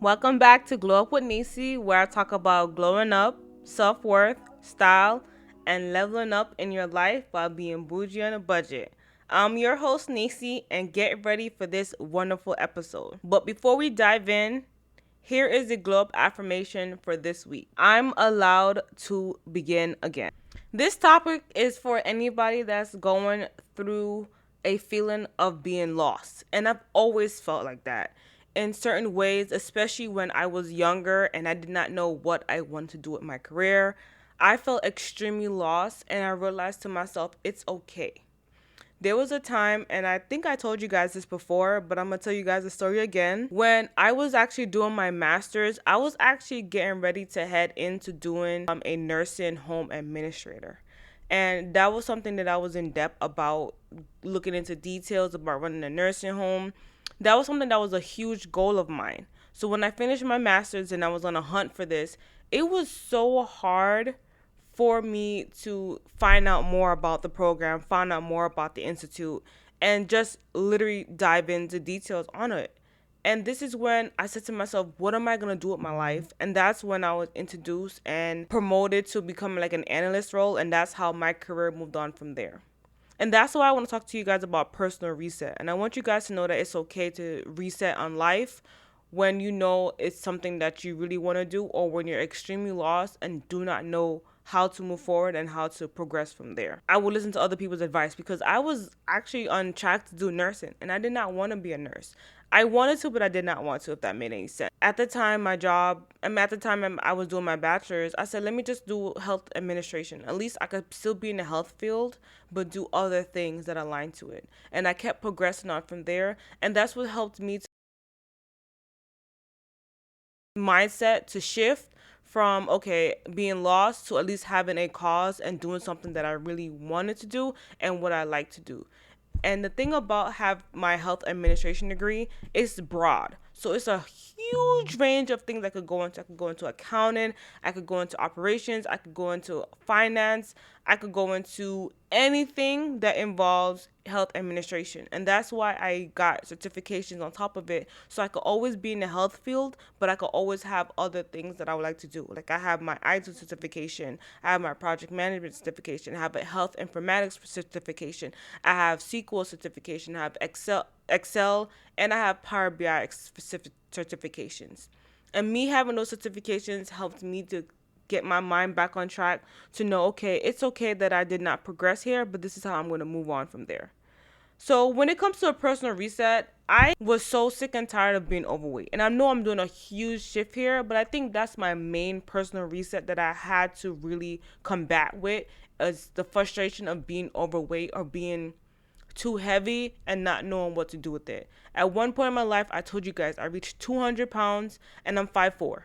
Welcome back to Glow Up with Niecey, where I talk about glowing up, self worth, style, and leveling up in your life while being bougie on a budget. I'm your host, Niecey, and get ready for this wonderful episode. But before we dive in, here is the Glow Up affirmation for this week. I'm allowed to begin again. This topic is for anybody that's going through a feeling of being lost. And I've always felt like that in certain ways, especially when I was younger and I did not know what I wanted to do with my career. I felt extremely lost and I realized to myself, it's okay. There was a time, and I think I told you guys this before, but I'm gonna tell you guys the story again. When I was actually doing my master's, I was actually getting ready to head into doing a nursing home administrator. And that was something that I was in depth about, looking into details about running a nursing home. That was something that was a huge goal of mine. So when I finished my master's and I was on a hunt for this, it was so hard for me to find out more about the program, find out more about the institute, and just literally dive into details on it. And this is when I said to myself, what am I going to do with my life? And that's when I was introduced and promoted to become like an analyst role. And that's how my career moved on from there. And that's why I want to talk to you guys about personal reset. And I want you guys to know that it's okay to reset on life when you know it's something that you really want to do, or when you're extremely lost and do not know how to move forward and how to progress from there. I would listen to other people's advice because I was actually on track to do nursing and I did not want to be a nurse. I wanted to, but I did not want to, if that made any sense. At the time, I was doing my bachelor's, I said, let me just do health administration. At least I could still be in the health field, but do other things that align to it. And I kept progressing on from there. And that's what helped me to mindset to shift from okay being lost to at least having a cause and doing something that I really wanted to do and what I like to do. And the thing about have my health administration degree is broad. So it's a huge range of things I could go into. I could go into accounting, I could go into operations, I could go into finance, I could go into anything that involves health administration. And that's why I got certifications on top of it. So I could always be in the health field, but I could always have other things that I would like to do. Like I have my ISO certification, I have my project management certification, I have a health informatics certification, I have SQL certification, I have Excel, and I have Power BI specific certifications. And me having those certifications helped me to get my mind back on track to know, okay, it's okay that I did not progress here, but this is how I'm going to move on from there. So when it comes to a personal reset, I was so sick and tired of being overweight. And I know I'm doing a huge shift here, but I think that's my main personal reset that I had to really combat with, is the frustration of being overweight or being too heavy and not knowing what to do with it. At one point in my life, I told you guys I reached 200 pounds and I'm 5'4".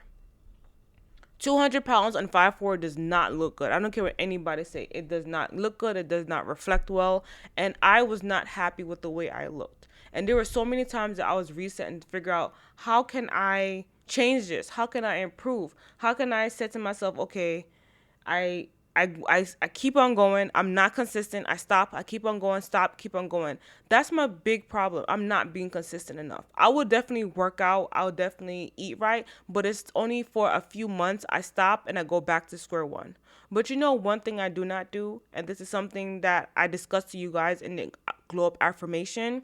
200 pounds and 5'4" does not look good. I don't care what anybody say. It does not look good. It does not reflect well. And I was not happy with the way I looked. And there were so many times that I was resetting to figure out, how can I change this? How can I improve? How can I say to myself, okay, I I keep on going. I'm not consistent. I stop. I keep on going. Stop. Keep on going. That's my big problem. I'm not being consistent enough. I will definitely work out. I'll definitely eat right. But it's only for a few months. I stop and I go back to square one. But you know, one thing I do not do, and this is something that I discussed to you guys in the Glow Up affirmation,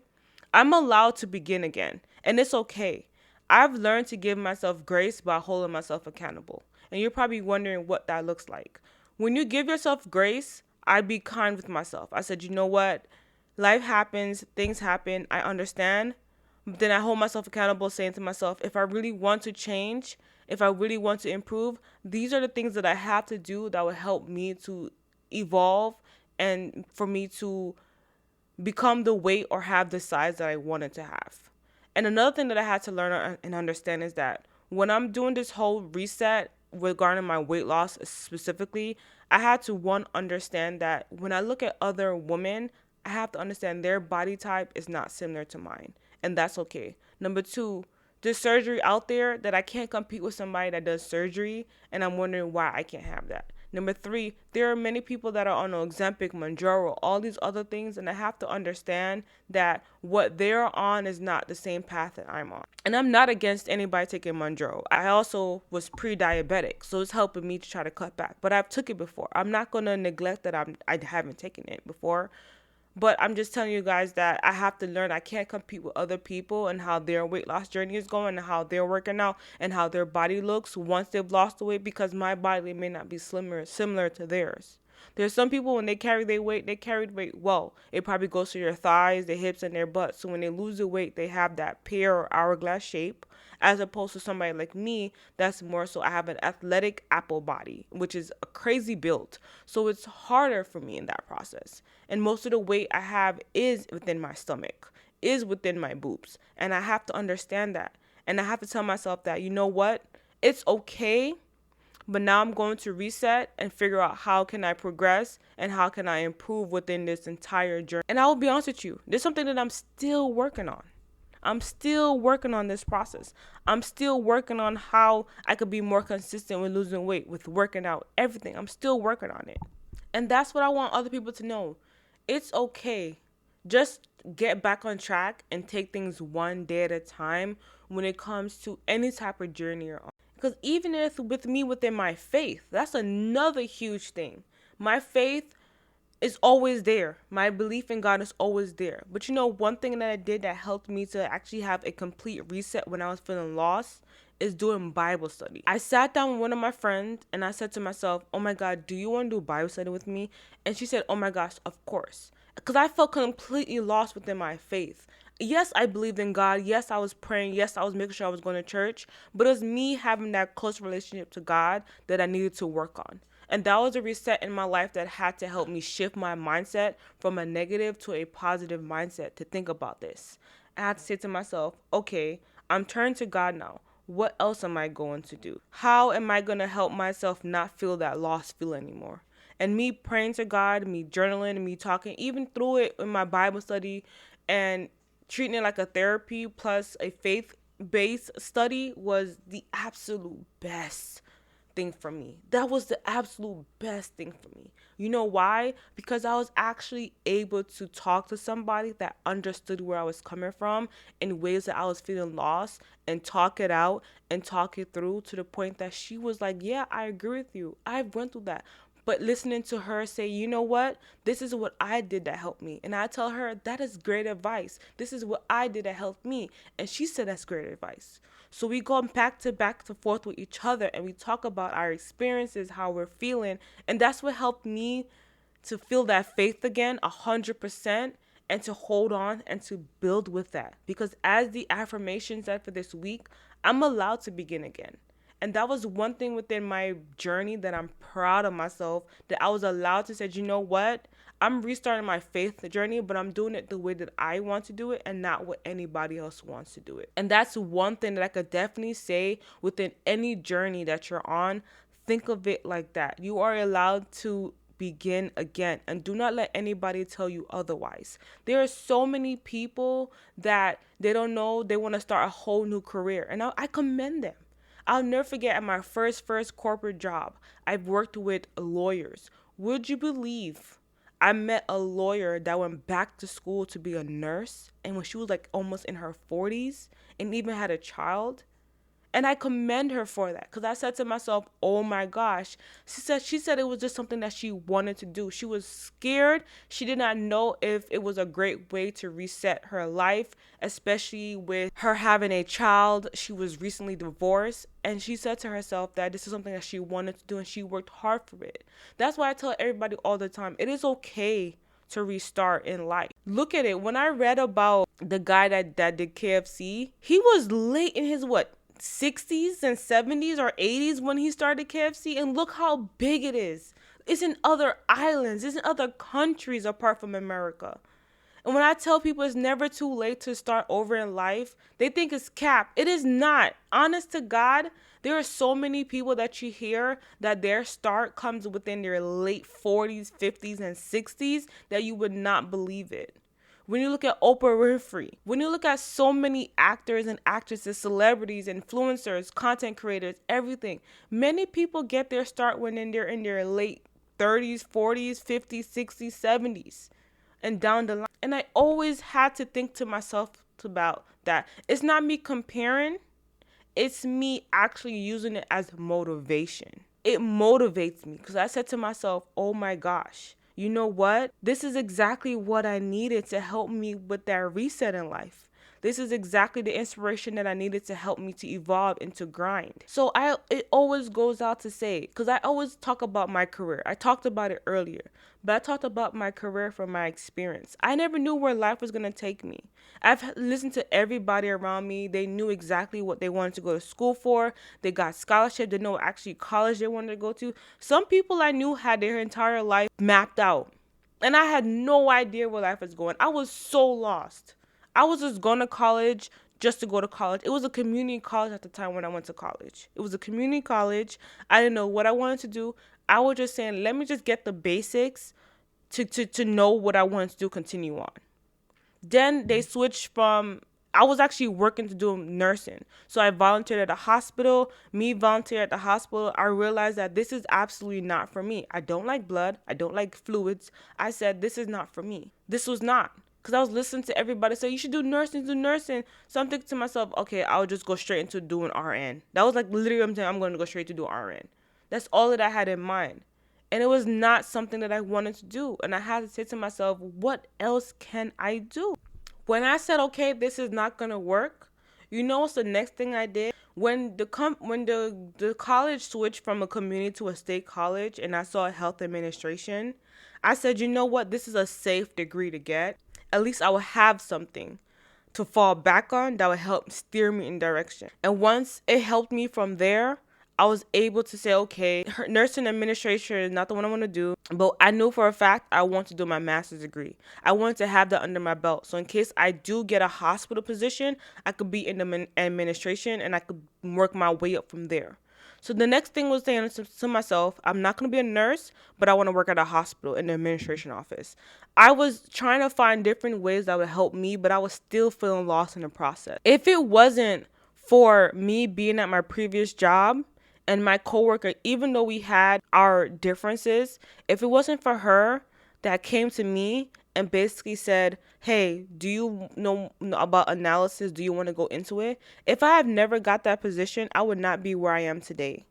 I'm allowed to begin again. And it's okay. I've learned to give myself grace by holding myself accountable. And you're probably wondering what that looks like. When you give yourself grace, I be kind with myself. I said, you know what? Life happens, things happen, I understand. But then I hold myself accountable, saying to myself, if I really want to change, if I really want to improve, these are the things that I have to do that will help me to evolve and for me to become the weight or have the size that I wanted to have. And another thing that I had to learn and understand is that when I'm doing this whole reset regarding my weight loss specifically, I had to one understand that when I look at other women, I have to understand their body type is not similar to mine, and that's okay. Number two, there's surgery out there that I can't compete with somebody that does surgery, and I'm wondering why I can't have that. Number three, there are many people that are on Ozempic, Mounjaro, all these other things, and I have to understand that what they're on is not the same path that I'm on. And I'm not against anybody taking Mounjaro. I also was pre-diabetic, so it's helping me to try to cut back. But I've took it before. I'm not gonna neglect that I haven't taken it before. But I'm just telling you guys that I have to learn. I can't compete with other people and how their weight loss journey is going and how they're working out and how their body looks once they've lost the weight, because my body may not be similar to theirs. There's some people, when they carry their weight, they carry the weight well. It probably goes to their thighs, their hips, and their butt. So when they lose the weight, they have that pear or hourglass shape, as opposed to somebody like me that's more so I have an athletic apple body, which is a crazy build. So it's harder for me in that process. And most of the weight I have is within my stomach, is within my boobs. And I have to understand that. And I have to tell myself that, you know what? It's okay, but now I'm going to reset and figure out how can I progress and how can I improve within this entire journey. And I will be honest with you, there's something that I'm still working on. I'm still working on this process. I'm still working on how I could be more consistent with losing weight, with working out, everything. I'm still working on it. And that's what I want other people to know. It's okay. Just get back on track and take things one day at a time when it comes to any type of journey you're on. Because even if with me within my faith, that's another huge thing. My faith is always there. My belief in God is always there. But you know, one thing that I did that helped me to actually have a complete reset when I was feeling lost is doing Bible study. I sat down with one of my friends and I said to myself, oh my God, do you want to do Bible study with me? And she said, oh my gosh, of course. Because I felt completely lost within my faith. Yes, I believed in God. Yes, I was praying. Yes, I was making sure I was going to church. But it was me having that close relationship to God that I needed to work on. And that was a reset in my life that had to help me shift my mindset from a negative to a positive mindset to think about this. I had to say to myself, okay, I'm turning to God now. What else am I going to do? How am I going to help myself not feel that lost feel anymore? And me praying to God, me journaling, me talking, even through it in my Bible study and treating it like a therapy plus a faith-based study was the absolute best thing for me. That was the absolute best thing for me. You know why? Because I was actually able to talk to somebody that understood where I was coming from in ways that I was feeling lost and talk it out and talk it through to the point that she was like, yeah, I agree with you. I've went through that. But listening to her say, you know what? This is what I did that helped me. And I tell her, that is great advice. This is what I did that helped me. And she said, that's great advice. So we go back to forth with each other and we talk about our experiences, how we're feeling. And that's what helped me to feel that faith again, 100%, and to hold on and to build with that. Because as the affirmation said for this week, I'm allowed to begin again. And that was one thing within my journey that I'm proud of myself, that I was allowed to say, you know what? I'm restarting my faith journey, but I'm doing it the way that I want to do it and not what anybody else wants to do it. And that's one thing that I could definitely say within any journey that you're on. Think of it like that. You are allowed to begin again, and do not let anybody tell you otherwise. There are so many people that they don't know they want to start a whole new career, and I commend them. I'll never forget at my first corporate job, I've worked with lawyers. Would you believe I met a lawyer that went back to school to be a nurse, and when she was like almost in her 40s and even had a child? And I commend her for that, because I said to myself, oh my gosh. She said it was just something that she wanted to do. She was scared. She did not know if it was a great way to reset her life, especially with her having a child. She was recently divorced. And she said to herself that this is something that she wanted to do, and she worked hard for it. That's why I tell everybody all the time, it is okay to restart in life. Look at it. When I read about the guy that did KFC, he was late in his 60s and 70s or 80s when he started KFC, and look how big it is. It's in other islands, it's in other countries apart from America. And when I tell people it's never too late to start over in life, they think it's cap. It is not. Honest to God, there are so many people that you hear that their start comes within their late 40s, 50s, and 60s that you would not believe it. When you look at Oprah Winfrey, when you look at so many actors and actresses, celebrities, influencers, content creators, everything, many people get their start when they're in their late 30s, 40s, 50s, 60s, 70s, and down the line. And I always had to think to myself about that. It's not me comparing, it's me actually using it as motivation. It motivates me because I said to myself, oh my gosh, you know what? This is exactly what I needed to help me with that reset in life. This is exactly the inspiration that I needed to help me to evolve and to grind. So it always goes out to say, because I always talk about my career. I talked about it earlier, but I talked about my career from my experience. I never knew where life was going to take me. I've listened to everybody around me. They knew exactly what they wanted to go to school for. They got scholarship. They know actually college they wanted to go to. Some people I knew had their entire life mapped out. And I had no idea where life was going. I was so lost. I was just going to college just to go to college. It was a community college at the time when I went to college. It was a community college. I didn't know what I wanted to do. I was just saying, let me just get the basics to know what I wanted to do, continue on. Then they switched from, I was actually working to do nursing. So I volunteered at a hospital. Me volunteer at the hospital, I realized that this is absolutely not for me. I don't like blood. I don't like fluids. I said, this is not for me. This was not. Because I was listening to everybody say, you should do nursing, do nursing. So I'm thinking to myself, okay, I'll just go straight into doing RN. That was like literally, I'm saying I'm going to go straight to do RN. That's all that I had in mind. And it was not something that I wanted to do. And I had to say to myself, what else can I do? When I said, okay, this is not going to work, you know what's the next thing I did? When the college switched from a community to a state college and I saw health administration, I said, you know what? This is a safe degree to get. At least I will have something to fall back on that would help steer me in direction. And once it helped me from there, I was able to say, okay, nursing administration is not the one I want to do, but I knew for a fact I want to do my master's degree. I wanted to have that under my belt. So in case I do get a hospital position, I could be in the administration and I could work my way up from there. So the next thing was saying to myself, I'm not going to be a nurse, but I want to work at a hospital in the administration office. I was trying to find different ways that would help me, but I was still feeling lost in the process. If it wasn't for me being at my previous job and my coworker, even though we had our differences, if it wasn't for her that came to me and basically said, hey, do you know about analysis? Do you want to go into it? If I have never got that position, I would not be where I am today.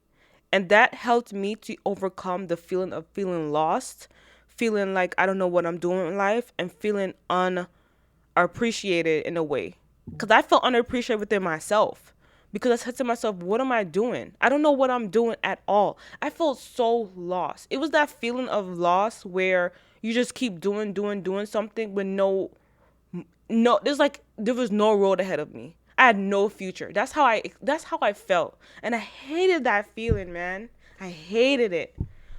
And that helped me to overcome the feeling of feeling lost, feeling like I don't know what I'm doing in life, and feeling unappreciated in a way. Because I felt unappreciated within myself. Because I said to myself, what am I doing? I don't know what I'm doing at all. I felt so lost. It was that feeling of loss where you just keep doing something with no, there was no road ahead of me. I had no future. That's how I felt. And I hated that feeling, man. I hated it.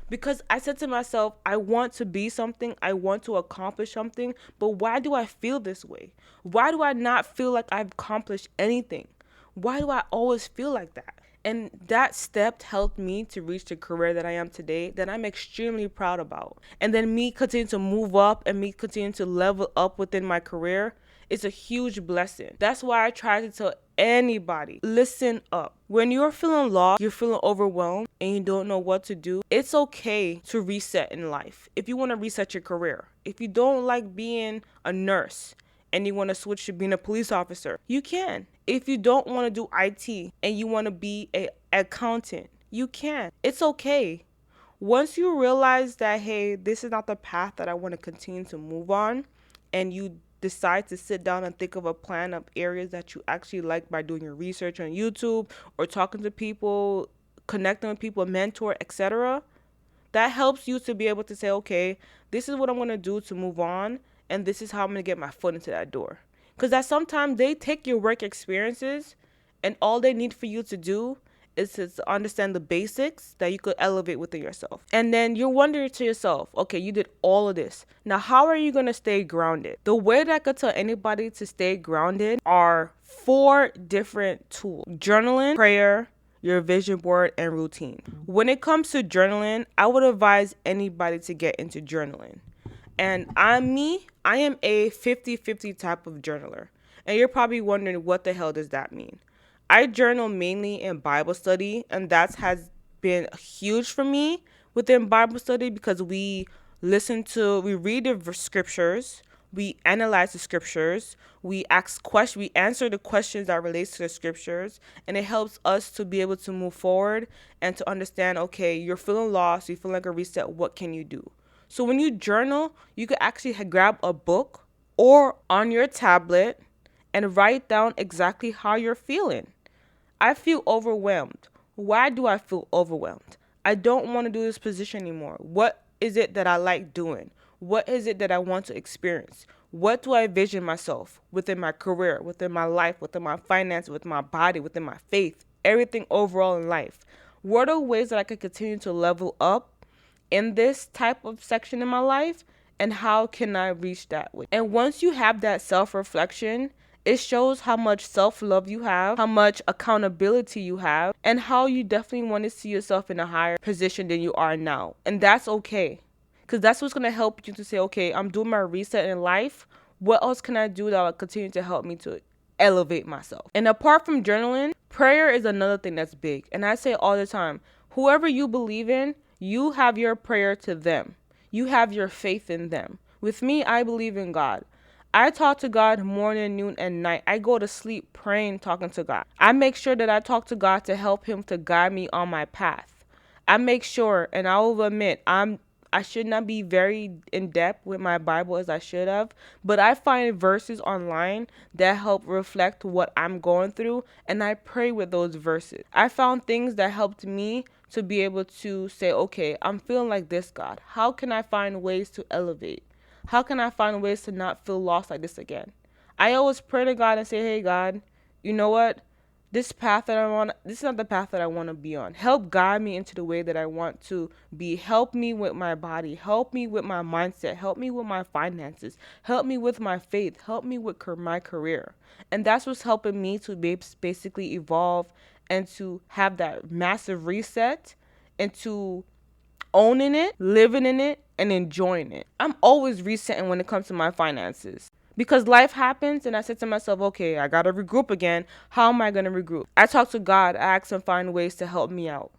Because I said to myself, I want to be something, I want to accomplish something, but why do I feel this way? Why do I not feel like I've accomplished anything? Why do I always feel like that? And that step helped me to reach the career that I am today, that I'm extremely proud about. And then me continue to move up and me continue to level up within my career, it's a huge blessing. That's why I try to tell anybody, listen up. When you're feeling lost, you're feeling overwhelmed, and you don't know what to do, it's okay to reset in life. If you want to reset your career, if you don't like being a nurse and you want to switch to being a police officer, you can. If you don't want to do IT and you want to be an accountant, you can. It's okay. Once you realize that, hey, this is not the path that I want to continue to move on, and you decide to sit down and think of a plan of areas that you actually like by doing your research on YouTube or talking to people, connecting with people, mentor, etc., that helps you to be able to say, okay, this is what I'm going to do to move on, and this is how I'm going to get my foot into that door. Because that sometimes they take your work experiences and all they need for you to do is to understand the basics that you could elevate within yourself. And then you're wondering to yourself, okay, you did all of this. Now, how are you going to stay grounded? The way that I could tell anybody to stay grounded are 4 different tools: journaling, prayer, your vision board, and routine. When it comes to journaling, I would advise anybody to get into journaling. And I am a 50-50 type of journaler. And you're probably wondering, what the hell does that mean? I journal mainly in Bible study, and that has been huge for me within Bible study, because we read the scriptures, we analyze the scriptures, we ask questions, we answer the questions that relates to the scriptures, and it helps us to be able to move forward and to understand, okay, you're feeling lost, you feel like a reset, what can you do? So when you journal, you could actually grab a book or on your tablet and write down exactly how you're feeling. I feel overwhelmed. Why do I feel overwhelmed? I don't want to do this position anymore. What is it that I like doing? What is it that I want to experience? What do I envision myself within my career, within my life, within my finances, with my body, within my faith, everything overall in life? What are ways that I could continue to level up in this type of section in my life, and how can I reach that way? And once you have that self-reflection, it shows how much self-love you have, how much accountability you have, and how you definitely want to see yourself in a higher position than you are now. And that's okay, because that's what's going to help you to say, okay, I'm doing my reset in life. What else can I do that will continue to help me to elevate myself? And apart from journaling, prayer is another thing that's big. And I say all the time, whoever you believe in, you have your prayer to them. You have your faith in them. With me, I believe in God. I talk to God morning, noon, and night. I go to sleep praying, talking to God. I make sure that I talk to God to help him to guide me on my path. I make sure, and I will admit, I should not be very in depth with my Bible as I should have, but I find verses online that help reflect what I'm going through, and I pray with those verses. I found things that helped me to be able to say, okay, I'm feeling like this, God. How can I find ways to elevate? How can I find ways to not feel lost like this again? I always pray to God and say, hey, God, you know what? This is not the path that I want to be on. Help guide me into the way that I want to be. Help me with my body. Help me with my mindset. Help me with my finances. Help me with my faith. Help me with my career. And that's what's helping me to basically evolve and to have that massive reset and to owning it, living in it, and enjoying it. I'm always resetting when it comes to my finances. Because life happens, and I said to myself, okay, I got to regroup again. How am I going to regroup? I talk to God. I ask him find ways to help me out.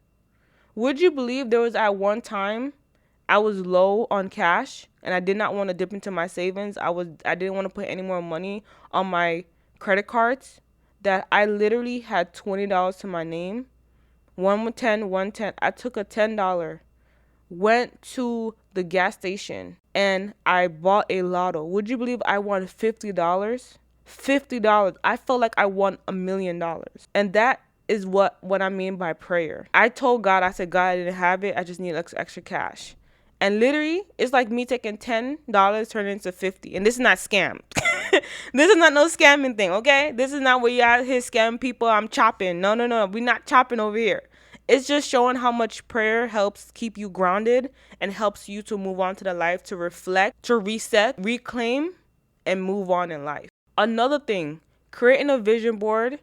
Would you believe there was at one time I was low on cash and I did not want to dip into my savings. I didn't want to put any more money on my credit cards, that I literally had $20 to my name. One with 10, 110. I took a $10, went to the gas station, and I bought a lotto. Would you believe I won $50? $50. I felt like I won $1,000,000. And that is what I mean by prayer. I told God, I said, God, I didn't have it. I just need extra cash. And literally, it's like me taking $10 turning into 50. And this is not scam. This is not no scamming thing, okay? This is not where you out here scam people. I'm chopping. No. We're not chopping over here. It's just showing how much prayer helps keep you grounded and helps you to move on to the life, to reflect, to reset, reclaim, and move on in life. Another thing, creating a vision board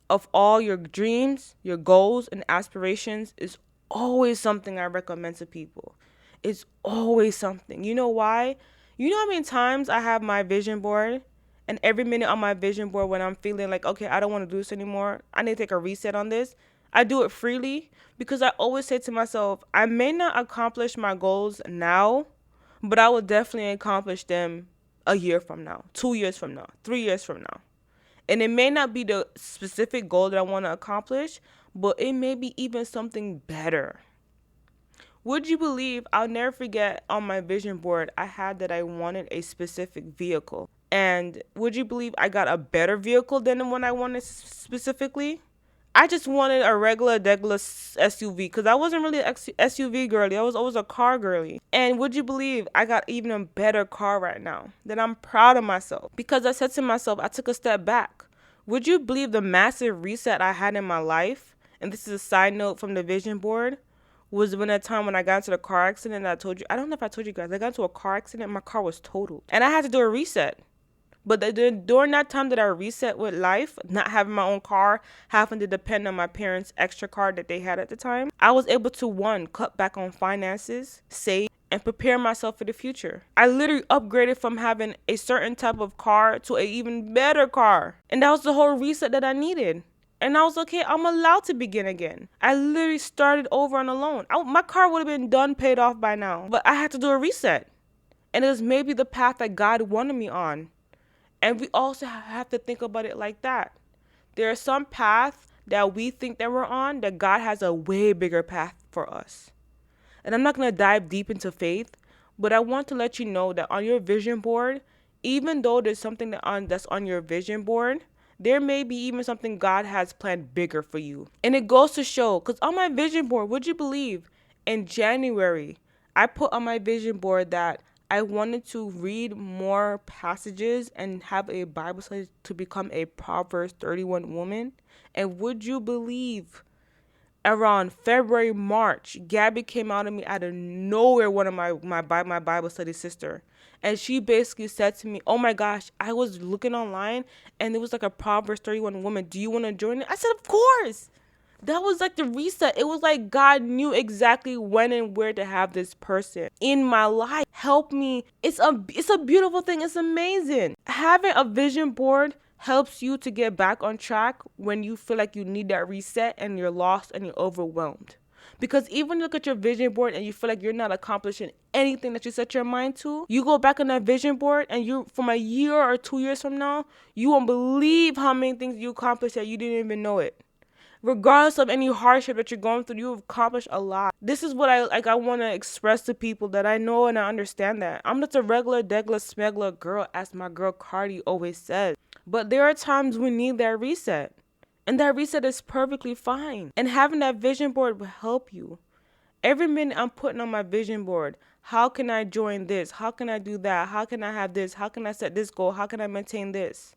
of all your dreams, your goals, and aspirations is always something I recommend to people. It's always something. You know why? You know how many times I have my vision board, and every minute on my vision board when I'm feeling like, okay, I don't want to do this anymore, I need to take a reset on this, I do it freely, because I always say to myself, I may not accomplish my goals now, but I will definitely accomplish them a year from now, 2 years from now, 3 years from now. And it may not be the specific goal that I want to accomplish, but it may be even something better. Would you believe, I'll never forget, on my vision board, I had that I wanted a specific vehicle. And would you believe I got a better vehicle than the one I wanted specifically? I just wanted a regular SUV, because I wasn't really an SUV girly. I was always a car girly. And would you believe I got even a better car right now? That I'm proud of myself, because I said to myself, I took a step back. Would you believe the massive reset I had in my life? And this is a side note from the vision board. Was when that time when I got into the car accident that I told you. I don't know if I told you guys. I got into a car accident. My car was totaled. And I had to do a reset. But during that time that I reset with life, not having my own car, having to depend on my parents' extra car that they had at the time, I was able to, one, cut back on finances, save, and prepare myself for the future. I literally upgraded from having a certain type of car to an even better car. And that was the whole reset that I needed. And I was okay, I'm allowed to begin again. I literally started over on a loan. My car would have been done, paid off by now. But I had to do a reset. And it was maybe the path that God wanted me on. And we also have to think about it like that. There are some paths that we think that we're on that God has a way bigger path for us. And I'm not going to dive deep into faith, but I want to let you know that on your vision board, even though there's something that's on your vision board, there may be even something God has planned bigger for you. And it goes to show, because on my vision board, would you believe, in January, I put on my vision board that I wanted to read more passages and have a Bible study to become a Proverbs 31 woman. And would you believe, around February, March, Gabby came out of me out of nowhere, one of my Bible study sister. And she basically said to me, oh my gosh, I was looking online and it was like a Proverbs 31 woman. Do you want to join it? I said, of course. That was like the reset. It was like God knew exactly when and where to have this person in my life. Help me. It's a beautiful thing. It's amazing. Having a vision board helps you to get back on track when you feel like you need that reset and you're lost and you're overwhelmed. Because even when you look at your vision board and you feel like you're not accomplishing anything that you set your mind to, you go back on that vision board and you, from a year or 2 years from now, you won't believe how many things you accomplished that you didn't even know it. Regardless of any hardship that you're going through, you've accomplished a lot. This is what I want to express to people, that I know and I understand that. I'm just a regular, degular, smuggler girl, as my girl Cardi always says. But there are times we need that reset. And that reset is perfectly fine. And having that vision board will help you. Every minute I'm putting on my vision board, how can I join this? How can I do that? How can I have this? How can I set this goal? How can I maintain this?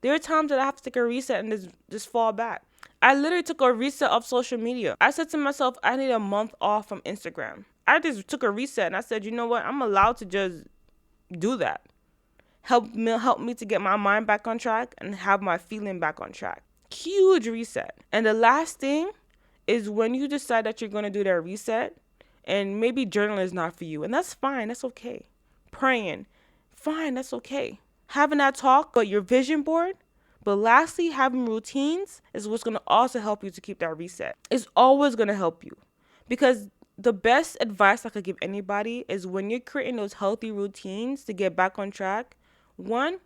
There are times that I have to take a reset and just fall back. I literally took a reset of social media. I said to myself, I need a month off from Instagram. I just took a reset and I said, you know what? I'm allowed to just do that. Help me to get my mind back on track and have my feeling back on track. Huge reset. And the last thing is when you decide that you're going to do that reset, and maybe journaling is not for you, and that's fine. That's okay. Praying, fine. That's okay. Having that talk, but your vision board. But lastly, having routines is what's going to also help you to keep that reset. It's always going to help you, because the best advice I could give anybody is when you're creating those healthy routines to get back on track, one,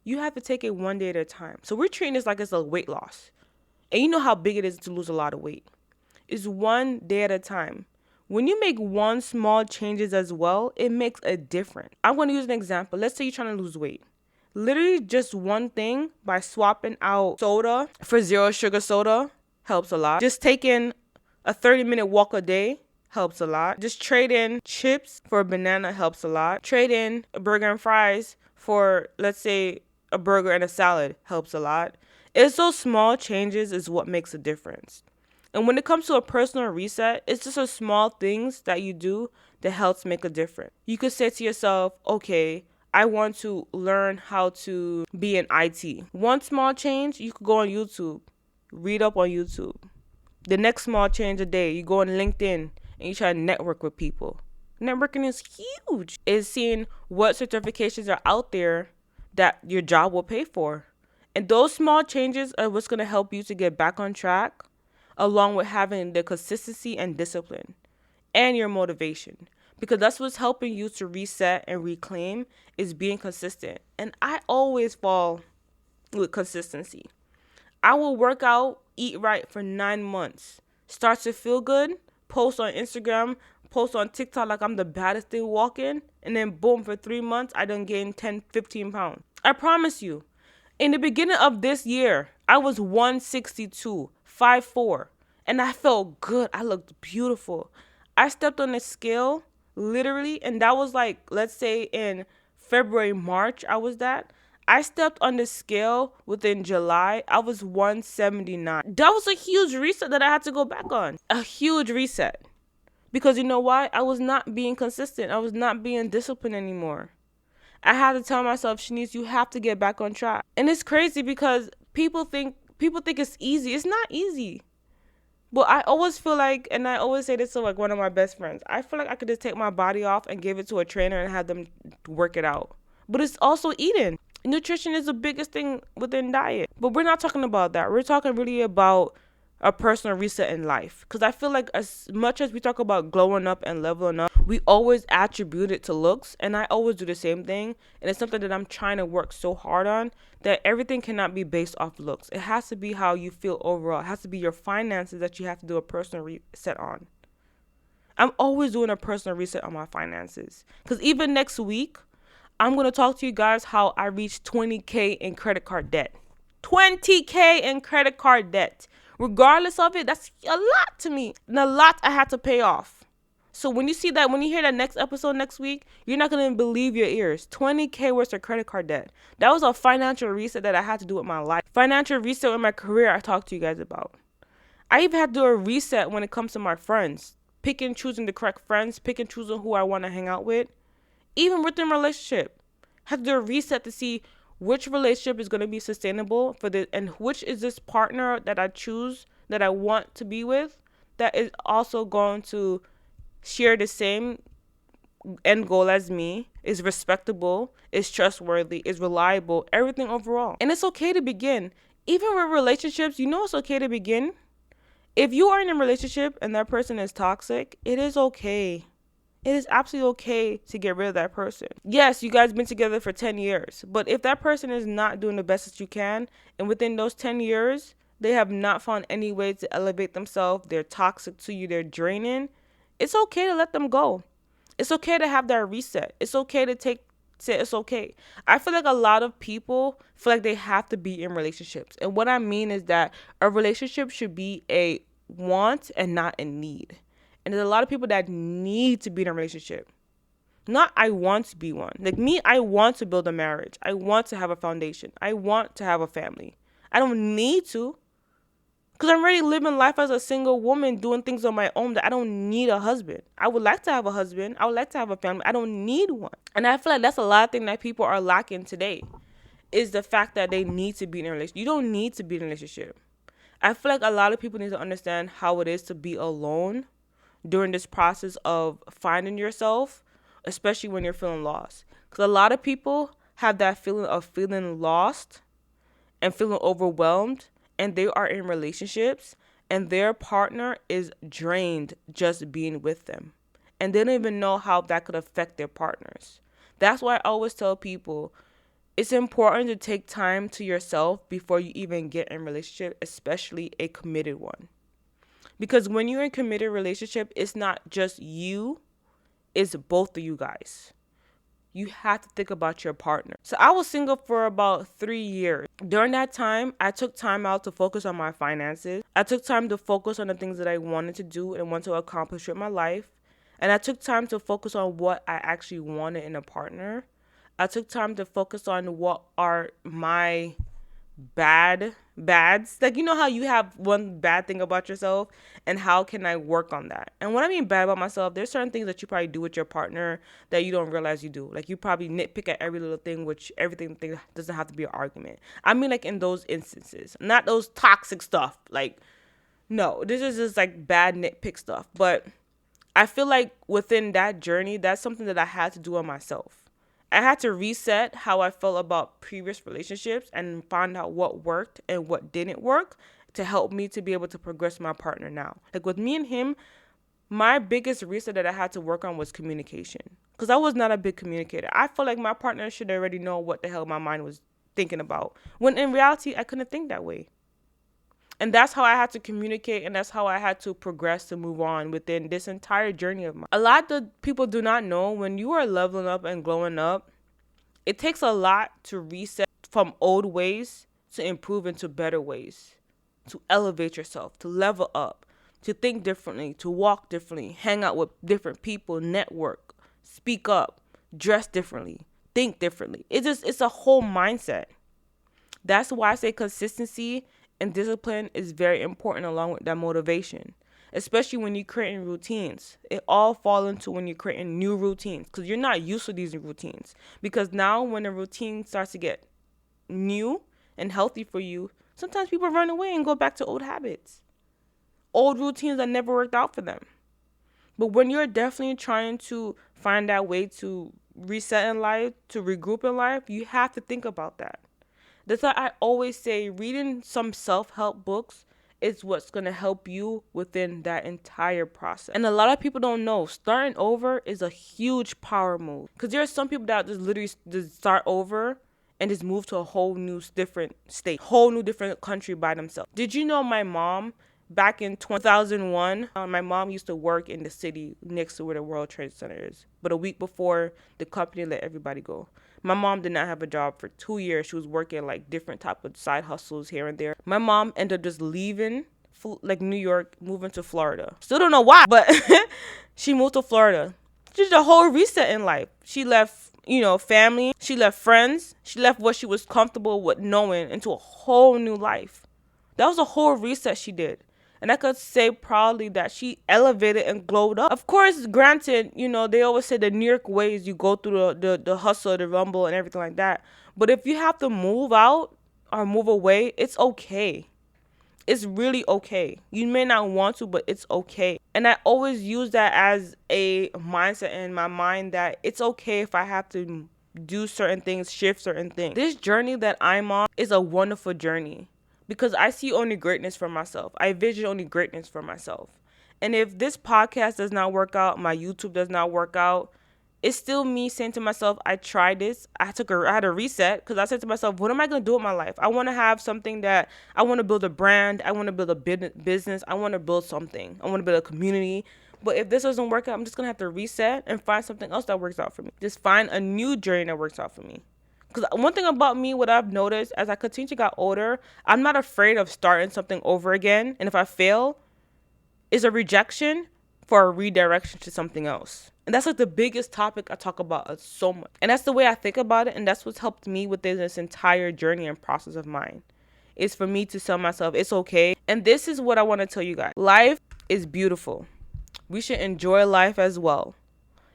you have to take it one day at a time. So we're treating this like it's a weight loss. And you know how big it is to lose a lot of weight. It's one day at a time. When you make one small changes as well, it makes a difference. I'm going to use an example. Let's say you're trying to lose weight. Literally just one thing, by swapping out soda for zero sugar soda, helps a lot. Just taking a 30-minute walk a day helps a lot. Just trade in chips for a banana helps a lot. Trade in a burger and fries for, let's say, a burger and a salad helps a lot. It's those small changes is what makes a difference. And when it comes to a personal reset, it's just the small things that you do that helps make a difference. You could say to yourself, okay, I want to learn how to be in IT. One small change, you could go on YouTube, read up on YouTube. The next small change a day, you go on LinkedIn and you try to network with people. Networking is huge. It's seeing what certifications are out there that your job will pay for. And those small changes are what's going to help you to get back on track, along with having the consistency and discipline and your motivation. Because that's what's helping you to reset and reclaim, is being consistent. And I always fall with consistency. I will work out, eat right for 9 months. Start to feel good, post on Instagram, post on TikTok like I'm the baddest thing walking, and then boom, for 3 months, I done gained 10, 15 pounds. I promise you, in the beginning of this year, I was 162, 5'4", and I felt good. I looked beautiful. I stepped on the scale, literally, and that was like, let's say in February, March, I stepped on the scale within July. I was 179. That was a huge reset that I had to go back on. A huge reset. Because you know why? I was not being consistent. I was not being disciplined anymore. I had to tell myself, Shanice, you have to get back on track. And it's crazy because people think it's easy. It's not easy. But I always feel like, and I always say this to like one of my best friends, I feel like I could just take my body off and give it to a trainer and have them work it out. But it's also eating. Nutrition is the biggest thing within diet. But we're not talking about that. We're talking really about a personal reset in life. Because I feel like as much as we talk about glowing up and leveling up, we always attribute it to looks. And I always do the same thing. And it's something that I'm trying to work so hard on, that everything cannot be based off looks. It has to be how you feel overall. It has to be your finances that you have to do a personal reset on. I'm always doing a personal reset on my finances. Because even next week, I'm going to talk to you guys how I reached 20K in credit card debt. 20K in credit card debt. Regardless of it, that's a lot to me. And a lot I had to pay off. So when you see that, when you hear that next episode next week, you're not going to believe your ears. 20K worth of credit card debt. That was a financial reset that I had to do with my life. Financial reset with my career I talked to you guys about. I even had to do a reset when it comes to my friends. Pick and choosing the correct friends. Pick and choosing who I want to hang out with. Even within relationship, have to do a reset to see which relationship is going to be sustainable for this, and which is this partner that I choose, that I want to be with, that is also going to share the same end goal as me, is respectable, is trustworthy, is reliable, everything overall. And it's okay to begin. Even with relationships, you know it's okay to begin. If you are in a relationship and that person is toxic, it is okay. It is absolutely okay to get rid of that person. Yes, you guys been together for 10 years. But if that person is not doing the best that you can, and within those 10 years, they have not found any way to elevate themselves, they're toxic to you, they're draining, it's okay to let them go. It's okay to have that reset. It's okay to say it's okay. I feel like a lot of people feel like they have to be in relationships. And what I mean is that a relationship should be a want and not a need. And there's a lot of people that need to be in a relationship. Not I want to be one. Like me, I want to build a marriage. I want to have a foundation. I want to have a family. I don't need to. Because I'm already living life as a single woman doing things on my own that I don't need a husband. I would like to have a husband. I would like to have a family. I don't need one. And I feel like that's a lot of things that people are lacking today, is the fact that they need to be in a relationship. You don't need to be in a relationship. I feel like a lot of people need to understand how it is to be alone during this process of finding yourself, especially when you're feeling lost. Because a lot of people have that feeling of feeling lost and feeling overwhelmed, and they are in relationships and their partner is drained just being with them. And they don't even know how that could affect their partners. That's why I always tell people it's important to take time to yourself before you even get in a relationship, especially a committed one. Because when you're in a committed relationship, it's not just you, it's both of you guys. You have to think about your partner. So I was single for about 3 years. During that time, I took time out to focus on my finances. I took time to focus on the things that I wanted to do and want to accomplish with my life. And I took time to focus on what I actually wanted in a partner. I took time to focus on what are my bads. Like, you know how you have one bad thing about yourself, and how can I work on that? And what I mean bad about myself, there's certain things that you probably do with your partner that you don't realize you do. Like, you probably nitpick at every little thing, which everything doesn't have to be an argument. I mean, like, in those instances, not those toxic stuff. Like, no, this is just like bad nitpick stuff. But I feel like within that journey, that's something that I had to do on myself. I had to reset how I felt about previous relationships and find out what worked and what didn't work to help me to be able to progress my partner now. Like with me and him, my biggest reset that I had to work on was communication. Because I was not a big communicator. I feel like my partner should already know what the hell my mind was thinking about. When in reality, I couldn't think that way. And that's how I had to communicate, and that's how I had to progress to move on within this entire journey of mine. A lot of people do not know, when you are leveling up and glowing up, it takes a lot to reset from old ways to improve into better ways, to elevate yourself, to level up, to think differently, to walk differently, hang out with different people, network, speak up, dress differently, think differently. It's a whole mindset. That's why I say consistency and discipline is very important, along with that motivation, especially when you're creating routines. It all falls into when you're creating new routines, because you're not used to these routines. Because now when a routine starts to get new and healthy for you, sometimes people run away and go back to old habits. old routines that never worked out for them. But when you're definitely trying to find that way to reset in life, to regroup in life, you have to think about that. That's why I always say reading some self-help books is what's going to help you within that entire process. And a lot of people don't know starting over is a huge power move. Because there are some people that just literally just start over and just move to a whole new different state, whole new different country by themselves. Did you know my mom, back in 2001, my mom used to work in the city next to where the World Trade Center is. But a week before, the company let everybody go. My mom did not have a job for 2 years. She was working like different type of side hustles here and there. My mom ended up just leaving like New York, moving to Florida. Still don't know why, but she moved to Florida. Just a whole reset in life. She left, family. She left friends. She left what she was comfortable with knowing into a whole new life. That was a whole reset she did. And I could say proudly that she elevated and glowed up. Of course, granted, they always say the New York ways, you go through the hustle, the rumble, and everything like that. But if you have to move out or move away, it's okay. It's really okay. You may not want to, but it's okay. And I always use that as a mindset in my mind that it's okay if I have to do certain things, shift certain things. This journey that I'm on is a wonderful journey. Because I see only greatness for myself. I vision only greatness for myself. And if this podcast does not work out, my YouTube does not work out, it's still me saying to myself, I tried this. I had a reset because I said to myself, what am I going to do with my life? I want to have something that I want to build a brand. I want to build a business. I want to build something. I want to build a community. But if this doesn't work out, I'm just going to have to reset and find something else that works out for me. Just find a new journey that works out for me. Because one thing about me, what I've noticed as I continue to get older, I'm not afraid of starting something over again. And if I fail, it's a rejection for a redirection to something else. And that's like the biggest topic I talk about so much. And that's the way I think about it. And that's what's helped me within this entire journey and process of mine. Is for me to tell myself it's okay. And this is what I want to tell you guys. Life is beautiful. We should enjoy life as well.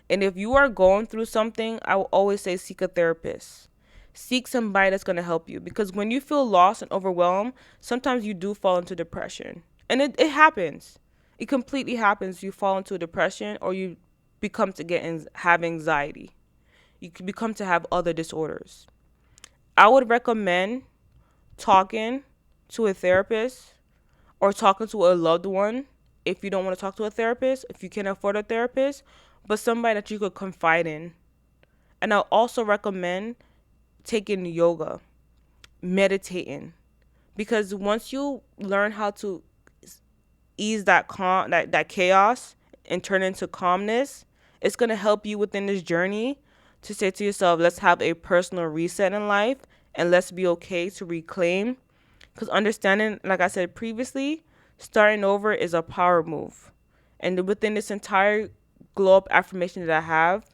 And if you are going through something, I will always say seek a therapist. Seek somebody that's going to help you. Because when you feel lost and overwhelmed, sometimes you do fall into depression. And it happens. It completely happens. You fall into a depression or you become to have anxiety. You can become to have other disorders. I would recommend talking to a therapist or talking to a loved one if you don't want to talk to a therapist, if you can't afford a therapist, but somebody that you could confide in. And I'll also recommend taking yoga, meditating, because once you learn how to ease that chaos and turn into calmness, it's going to help you within this journey to say to yourself, let's have a personal reset in life and let's be okay to reclaim. Because understanding, like I said previously, starting over is a power move. And within this entire glow up affirmation that I have,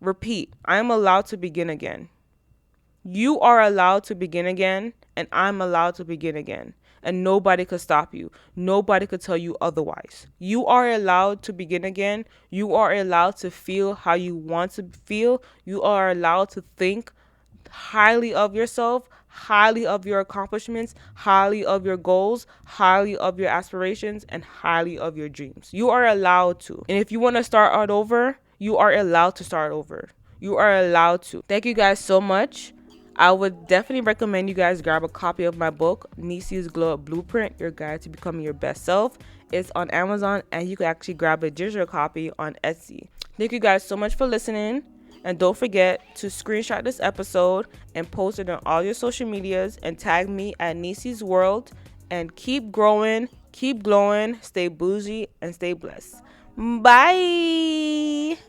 repeat, I am allowed to begin again. You are allowed to begin again, and I'm allowed to begin again. And nobody could stop you. Nobody could tell you otherwise. You are allowed to begin again. You are allowed to feel how you want to feel. You are allowed to think highly of yourself, highly of your accomplishments, highly of your goals, highly of your aspirations, and highly of your dreams. You are allowed to. And if you want to start out over, you are allowed to start over. You are allowed to. Thank you guys so much. I would definitely recommend you guys grab a copy of my book, Niecey's Glow Up Blueprint, Your Guide to Becoming Your Best Self. It's on Amazon, and you can actually grab a digital copy on Etsy. Thank you guys so much for listening. And don't forget to screenshot this episode and post it on all your social medias and tag me at Niecey's World. And keep growing, keep glowing, stay bougie, and stay blessed. Bye.